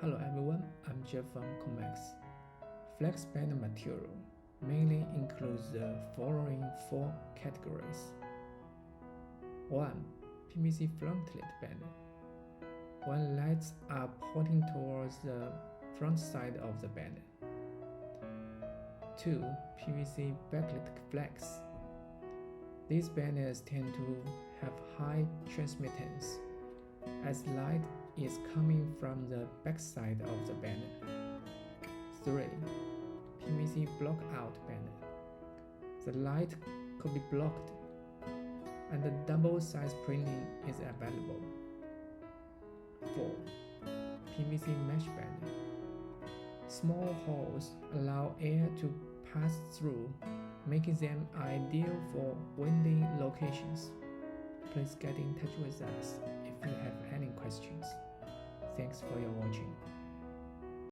Hello everyone, I'm Jeff from COMAX. Flex banner material mainly includes the following 4 categories. 1. PVC Frontlit Banner. When lights are pointing towards the front side of the banner. 2. PVC Backlit Flex. These banners tend to have high transmittance, as light is coming from the backside of the banner. 3. PVC Blockout Banner. The light could be blocked, and the double-size printing is available. 4. PVC Mesh Banner. Small holes allow air to pass through, making them ideal for windy locations. Please get in touch with us if you have any questions. Thanks for your watching.